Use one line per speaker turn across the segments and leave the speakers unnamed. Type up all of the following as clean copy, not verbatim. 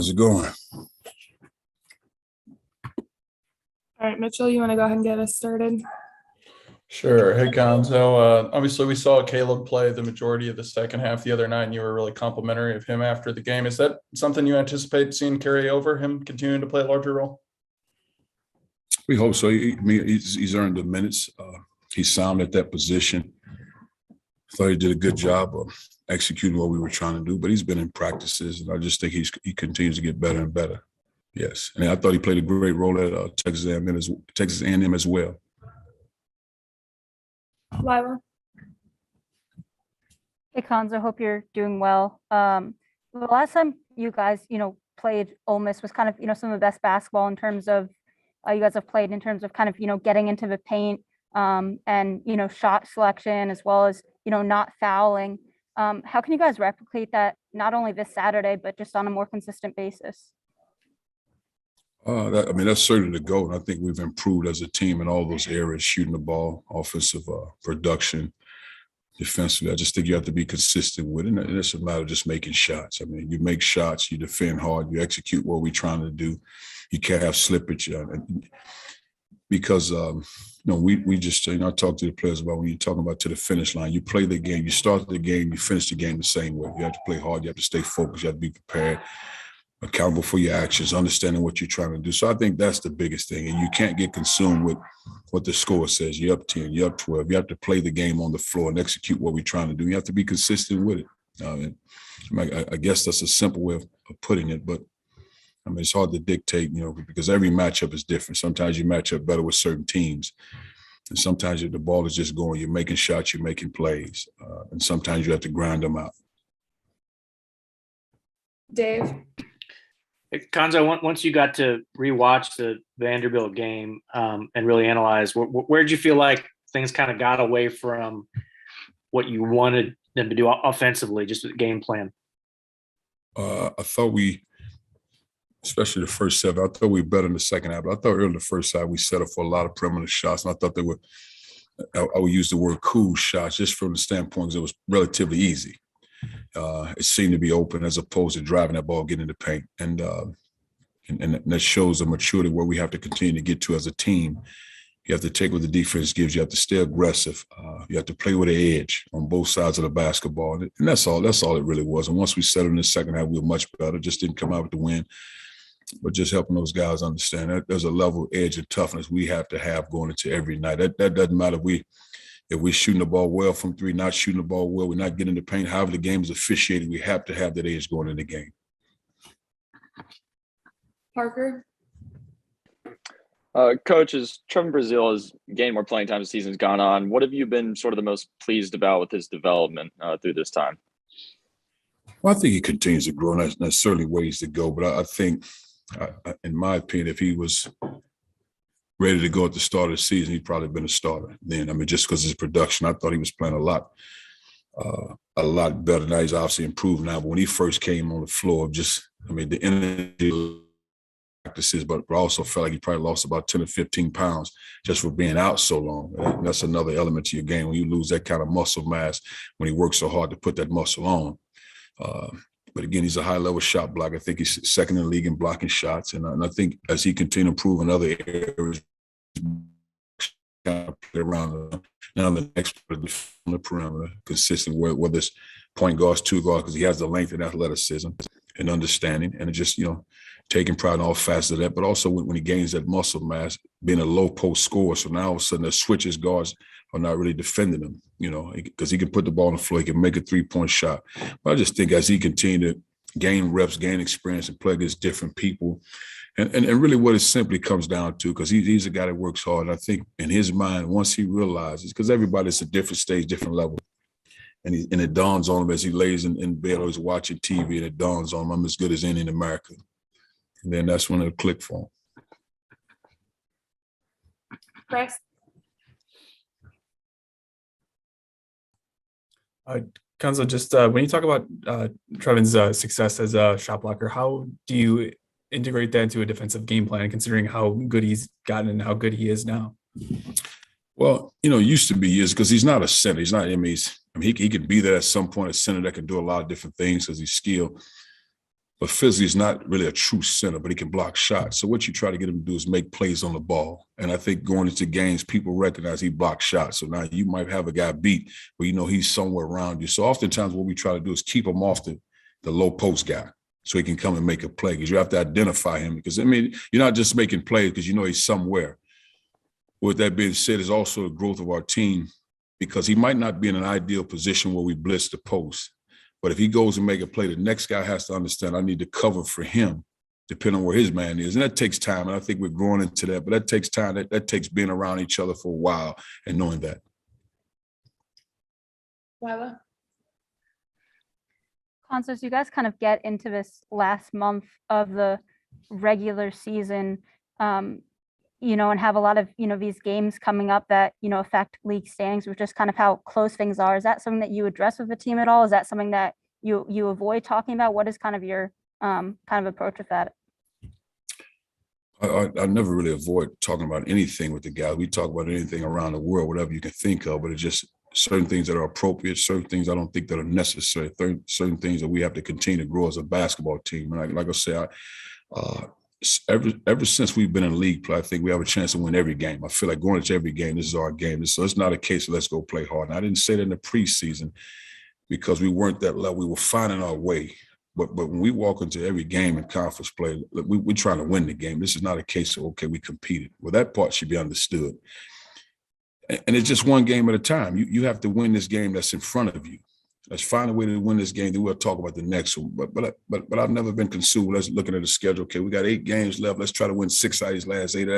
How's it going?
All right, Mitchell, you want to go ahead and get us started?
Sure. Hey, Cuonzo. Obviously, we saw Caleb play the majority of the second half the other night, and you were really complimentary of him after the game. Is that something you anticipate seeing carry over, him continuing to play a larger role?
We hope so. He's earned the minutes. He's sound at that position. I thought he did a good job of executing what we were trying to do, but he's been in practices, and I just think he continues to get better and better. Yes, and I thought he played a great role at Texas A&M as well.
Lila.
Hey, Cuonzo, hope you're doing well. The last time you guys, played Ole Miss was kind of, some of the best basketball in terms of you guys have played in terms of kind of, getting into the paint and, shot selection as well as, not fouling. How can you guys replicate that not only this Saturday, but just on a more consistent basis?
That's certainly the goal. And I think we've improved as a team in all those areas, shooting the ball, offensive production, defensively. I just think you have to be consistent with it. And it's a matter of just making shots. You make shots, you defend hard, you execute what we're trying to do. You can't have slippage. Because, we just, I talk to the players about when you're talking about to the finish line, you play the game, you start the game, you finish the game the same way. You have to play hard, you have to stay focused, you have to be prepared, accountable for your actions, understanding what you're trying to do. So I think that's the biggest thing. And you can't get consumed with what the score says. You're up 10, you're up 12. You have to play the game on the floor and execute what we're trying to do. You have to be consistent with it. I guess that's a simple way of putting it, but it's hard to dictate, because every matchup is different. Sometimes you match up better with certain teams. And sometimes the ball is just going, you're making shots, you're making plays. And sometimes you have to grind them out.
Dave.
Cuonzo, once you got to rewatch the Vanderbilt game and really analyze, where did you feel like things kind of got away from what you wanted them to do offensively, just the game plan?
I thought especially the first 7, I thought we were better in the second half. But I thought early in the first half we set up for a lot of perimeter shots, and I thought I would use the word cool shots just from the standpoint because it was relatively easy. It seemed to be open as opposed to driving that ball, getting in the paint. And that shows the maturity where we have to continue to get to as a team. You have to take what the defense gives. You have to stay aggressive. You have to play with an edge on both sides of the basketball. And that's all it really was. And once we settled in the second half, we were much better. Just didn't come out with the win. But just helping those guys understand that there's a level of edge and toughness we have to have going into every night. That doesn't matter if we're shooting the ball well from 3, not shooting the ball well, we're not getting the paint. However the game is officiated, we have to have that edge going in the game.
Parker.
Coach, as Trevor Brazile has gained more playing time as the season's gone on, what have you been sort of the most pleased about with his development through this time?
Well, I think he continues to grow, and there's certainly ways to go. But I think, in my opinion, if he was ready to go at the start of the season, he'd probably been a starter then. Just because of his production, I thought he was playing a lot better. Now he's obviously improved now. But when he first came on the floor, the energy practices, but I also felt like he probably lost about 10 or 15 pounds just for being out so long. And that's another element to your game when you lose that kind of muscle mass when he works so hard to put that muscle on. But again, he's a high-level shot blocker. I think he's second in the league in blocking shots. And I think as he continues to improve in other areas, kind of play around now the next on the perimeter, consistent whether it's point guards, 2 guards, because he has the length and athleticism and understanding, and just taking pride in all facets of that. But also when he gains that muscle mass, being a low post scorer, so now all of a sudden the switches guards are not really defending him, because he can put the ball on the floor, he can make a 3-point shot. But I just think as he continues to gain reps, gain experience, and play against different people, and really what it simply comes down to, because he's a guy that works hard. And I think in his mind, once he realizes, because everybody's a different stage, different level, and it dawns on him as he lays in bed or he's watching TV, and it dawns on him, I'm as good as any in America. And then that's when it'll click for him.
Chris.
Cuonzo, just when you talk about Trevin's success as a shot blocker, how do you integrate that into a defensive game plan, considering how good he's gotten and how good he is now?
Well, used to be years, because he's not a center. He's not. He could be there at some point, a center that can do a lot of different things because he's skilled. but physically he's not really a true center, but he can block shots. So what you try to get him to do is make plays on the ball. And I think going into games, people recognize he blocks shots. So now you might have a guy beat, but you know he's somewhere around you. So oftentimes what we try to do is keep him off the low post guy so he can come and make a play, because you have to identify him. Because, I mean, you're not just making plays because you know he's somewhere. With that being said, is also the growth of our team, because he might not be in an ideal position where we blitz the post. But if he goes and make a play, the next guy has to understand I need to cover for him, depending on where his man is. And that takes time. And I think we're growing into that. But that takes time. That takes being around each other for a while and knowing that.
Lila?
Cuonzo, as you guys kind of get into this last month of the regular season, you know, and have a lot of, you know, these games coming up that, you know, affect league standings, which is kind of how close things are. Is that something that you address with the team at all? Is that something that you avoid talking about? What is kind of your kind of approach with that?
I never really avoid talking about anything with the guys. We talk about anything around the world, whatever you can think of, but it's just certain things that are appropriate, certain things I don't think that are necessary, certain things that we have to continue to grow as a basketball team. And like I say, ever since we've been in league play, I think we have a chance to win every game. I feel like going into every game, this is our game. So it's not a case of let's go play hard. And I didn't say that in the preseason because we weren't that level. We were finding our way. But when we walk into every game in conference play, we're trying to win the game. This is not a case of, okay, we competed. Well, that part should be understood. And it's just one game at a time. You have to win this game that's in front of you. Let's find a way to win this game. Then we'll talk about the next one. But I've never been consumed. Let's looking at the schedule. Okay, we got 8 games left. Let's try to win 6 out of these last 8.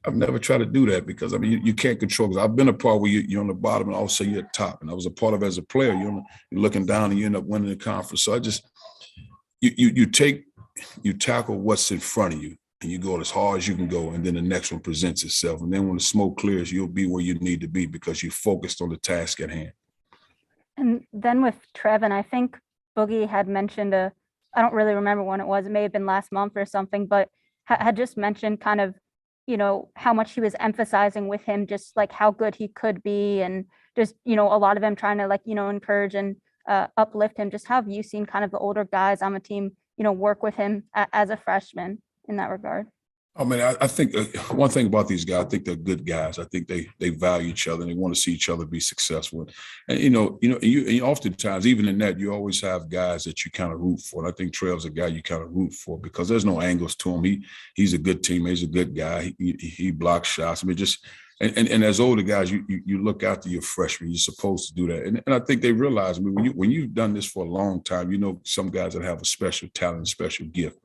I've never tried to do that because, I mean, you can't control. Because I've been a part where you're on the bottom and all of a sudden you're at the top. And I was a part of it as a player. You're looking down and you end up winning the conference. So I just you tackle what's in front of you. And you go as hard as you can go, and then the next one presents itself. And then when the smoke clears, you'll be where you need to be because you focused on the task at hand.
And then with Trevin, I think Boogie had mentioned I don't really remember when it was. It may have been last month or something, but had just mentioned kind of, you know, how much he was emphasizing with him, just like how good he could be, and just, you know, a lot of them trying to, like, you know, encourage and uplift him. Just how have you seen kind of the older guys on the team, you know, work with him as a freshman in that regard?
I mean, I think one thing about these guys, I think they're good guys. I think they value each other and they want to see each other be successful. And you oftentimes, even in that, you always have guys that you kind of root for. And I think Trev's a guy you kind of root for because there's no angles to him. He's a good teammate. He's a good guy. He blocks shots. I mean, just and as older guys, you look after your freshmen. You're supposed to do that. And I think they realize, I mean, when you've done this for a long time, you know some guys that have a special talent, a special gift.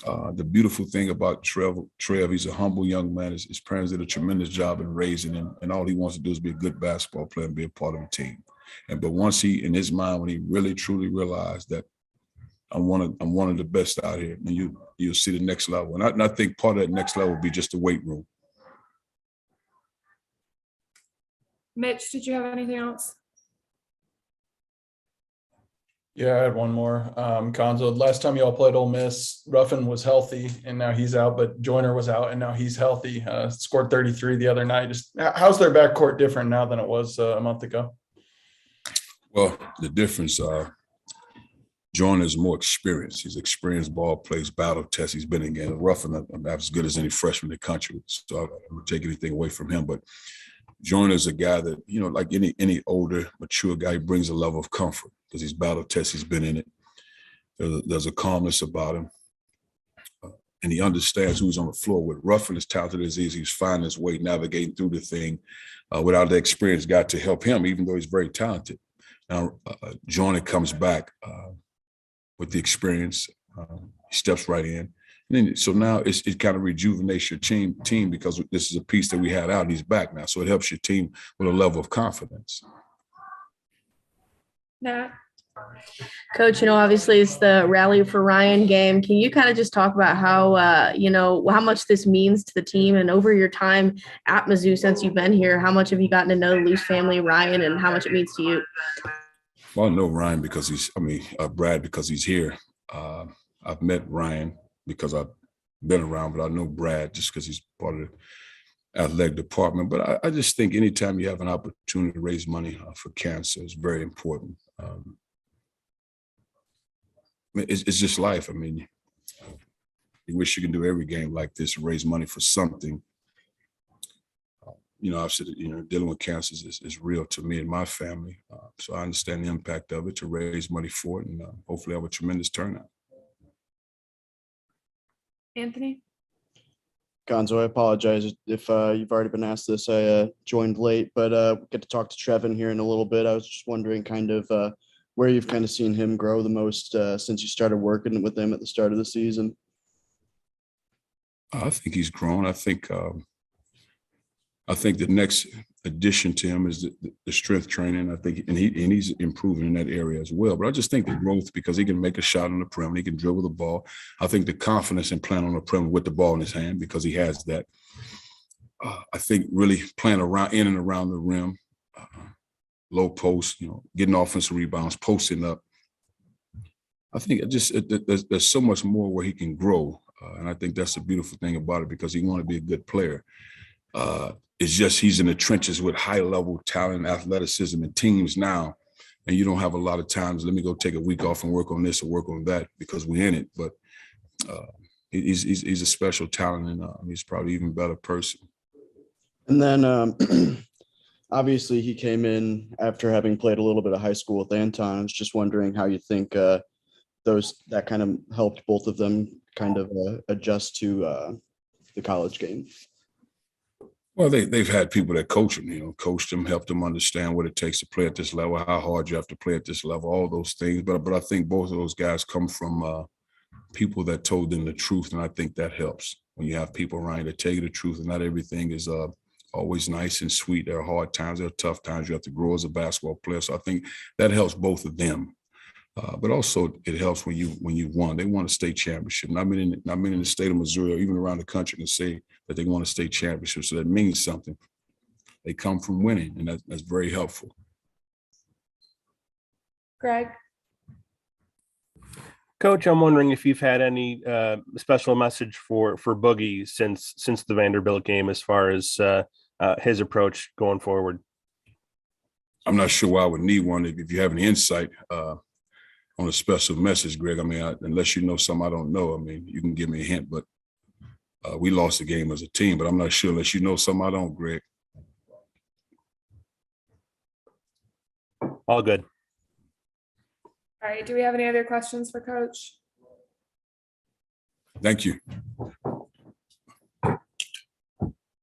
The beautiful thing about Trev, he's a humble young man. His parents did a tremendous job in raising him, and all he wants to do is be a good basketball player and be a part of the team. But once he, in his mind, when he really truly realized that I'm one of the best out here, and you'll see the next level. And I think part of that next level will be just the weight room.
Mitch, did you have anything else?
Yeah, I had one more. Cuonzo, last time you all played Ole Miss, Ruffin was healthy and now he's out, but Joyner was out and now he's healthy. Scored 33 the other night. Just how's their backcourt different now than it was a month ago?
Well, the difference, Joyner's more experienced. He's experienced ball, plays battle tests. He's been in games. Ruffin, I'm as good as any freshman in the country, so I don't take anything away from him. But Joyner's a guy that, you know, like any older, mature guy, he brings a level of comfort because he's battle tested, he's been in it. There's a calmness about him. And he understands who's on the floor with. Ruffin, as talented as he is, he's finding his way, navigating through the thing without the experienced guy to help him, even though he's very talented. Now, Joyner comes back with the experience. He steps right in. And then, so now it kind of rejuvenates your team because this is a piece that we had out and he's back now. So it helps your team with a level of confidence.
Nat?
Coach, obviously it's the Rally for Ryan game. Can you kind of just talk about how, how much this means to the team and over your time at Mizzou since you've been here, how much have you gotten to know the Luce family, Ryan, and how much it means to you?
Well, I know Ryan because Brad because he's here. I've met Ryan because I've been around, but I know Brad just because he's part of the athletic department. But I just think anytime you have an opportunity to raise money for cancer is very important. it's just life. I mean, you wish you could do every game like this and raise money for something. I've said, dealing with cancer is real to me and my family. So I understand the impact of it to raise money for it and hopefully have a tremendous turnout.
Anthony?
Cuonzo, I apologize if you've already been asked this. I joined late, but get to talk to Trevin here in a little bit. I was just wondering kind of where you've kind of seen him grow the most since you started working with him at the start of the season.
I think he's grown. I think the next addition to him is the strength training. I think, and he's improving in that area as well. But I just think the growth, because he can make a shot on the perimeter, he can dribble the ball. I think the confidence in playing on the perimeter with the ball in his hand, because he has that. I think really playing around in and around the rim, low post, getting offensive rebounds, posting up. I think there's so much more where he can grow, and I think that's the beautiful thing about it, because he wants to be a good player. It's just he's in the trenches with high-level talent, athleticism, and teams now, and you don't have a lot of times, let me go take a week off and work on this or work on that because we're in it. But he's a special talent, and he's probably even better person.
And then obviously he came in after having played a little bit of high school with Anton. I was just wondering how you think that kind of helped both of them kind of adjust to the college game.
Well, they've had people that coach them, coached them, helped them understand what it takes to play at this level, how hard you have to play at this level, all those things. But I think both of those guys come from people that told them the truth, and I think that helps when you have people around you that tell you the truth, and not everything is always nice and sweet. There are hard times, there are tough times. You have to grow as a basketball player. So I think that helps both of them. But also it helps when you won. They won a state championship. Not many in the state of Missouri or even around the country can say that they won a state championship. So that means something. They come from winning, and that's very helpful.
Greg?
Coach, I'm wondering if you've had any special message for Boogie since the Vanderbilt game, as far as his approach going forward.
I'm not sure why I would need one. If you have any insight on a special message, Greg, I mean, unless you know something I don't know, I mean, you can give me a hint. But we lost the game as a team, but I'm not sure unless you know something I don't, Greg.
All good.
All right, do we have any other questions for Coach?
Thank you.